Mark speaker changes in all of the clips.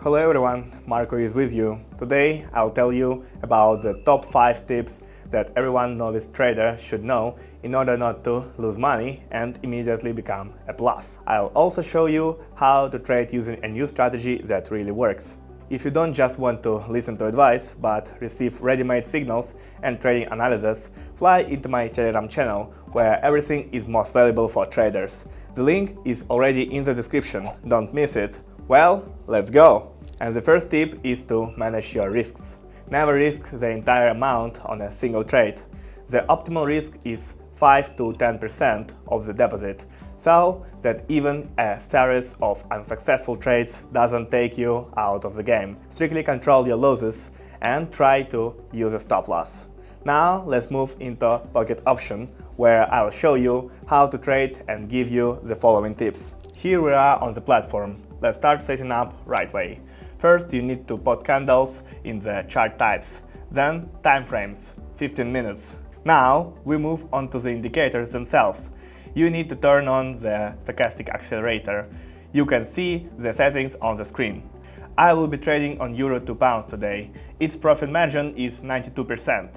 Speaker 1: Hello everyone, Marco is with you. Today I'll tell you about the top 5 tips that everyone novice trader should know in order not to lose money and immediately become a plus. I'll also show you how to trade using a new strategy that really works. If you don't just want to listen to advice, but receive ready-made signals and trading analysis, fly into my Telegram channel, where everything is most valuable for traders. The link is already in the description, don't miss it. Well, let's go! And the first tip is to manage your risks. Never risk the entire amount on a single trade. The optimal risk is 5 to 10% of the deposit, so that even a series of unsuccessful trades doesn't take you out of the game. Strictly control your losses and try to use a stop loss. Now let's move into pocket option, where I'll show you how to trade and give you the following tips. Here we are on the platform. Let's start setting up right way. First, you need to put candles in the chart types, then time frames, 15 minutes. Now we move on to the indicators themselves. You need to turn on the Stochastic Accelerator. You can see the settings on the screen. I will be trading on Euro to Pounds today. Its profit margin is 92%,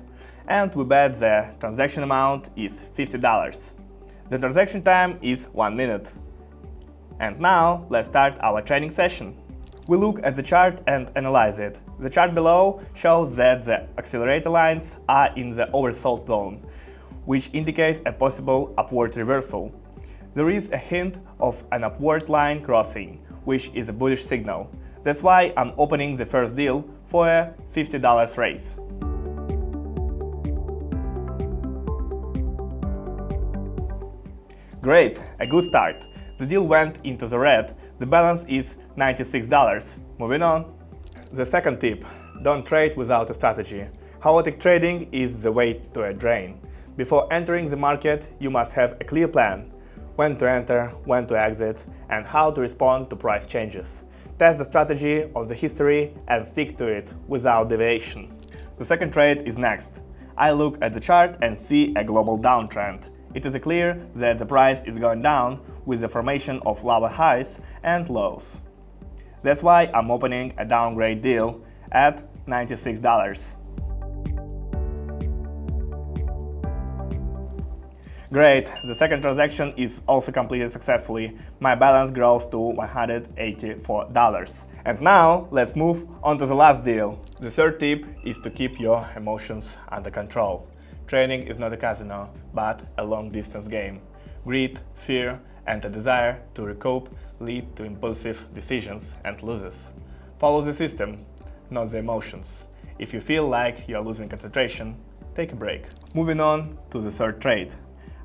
Speaker 1: and we bet the transaction amount is $50. The transaction time is 1 minute. And now let's start our trading session. We look at the chart and analyze it. The chart below shows that the accelerator lines are in the oversold zone, which indicates a possible upward reversal. There is a hint of an upward line crossing, which is a bullish signal. That's why I'm opening the first deal for a $50 raise. Great, a good start. The deal went into the red. The balance is $96. Moving on. The second tip: don't trade without a strategy. Chaotic trading is the way to a drain. Before entering the market, you must have a clear plan: when to enter, when to exit, and how to respond to price changes. Test the strategy of the history and stick to it without deviation. The second trade is next. I look at the chart and see a global downtrend. It is clear that the price is going down with the formation of lower highs and lows. That's why I'm opening a downgrade deal at $96. Great, the second transaction is also completed successfully. My balance grows to $184. And now let's move on to the last deal. The third tip is to keep your emotions under control. Trading is not a casino, but a long-distance game. Greed, fear, and a desire to recoup lead to impulsive decisions and losses. Follow the system, not the emotions. If you feel like you are losing concentration, take a break. Moving on to the third trade.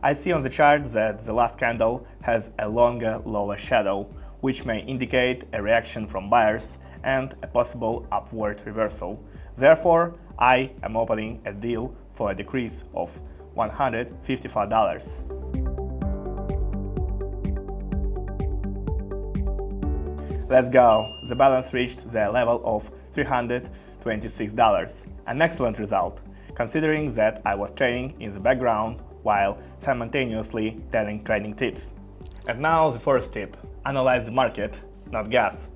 Speaker 1: I see on the chart that the last candle has a longer lower shadow, which may indicate a reaction from buyers and a possible upward reversal. Therefore, I am opening a deal for a decrease of $154. Let's go! The balance reached the level of $326. An excellent result, considering that I was trading in the background while simultaneously telling trading tips. And now the first tip: analyze the market, not guess.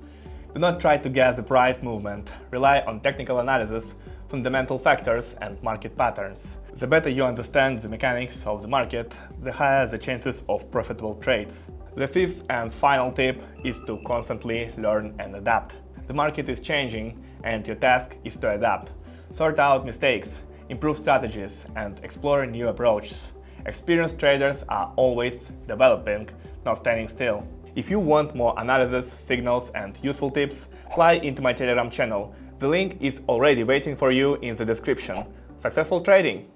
Speaker 1: Do not try to guess the price movement. Rely on technical analysis, fundamental factors, and market patterns. The better you understand the mechanics of the market, the higher the chances of profitable trades. The fifth and final tip is to constantly learn and adapt. The market is changing, and your task is to adapt. Sort out mistakes, improve strategies, and explore new approaches. Experienced traders are always developing, not standing still. If you want more analysis, signals, and useful tips, fly into my Telegram channel. The link is already waiting for you in the description. Successful trading!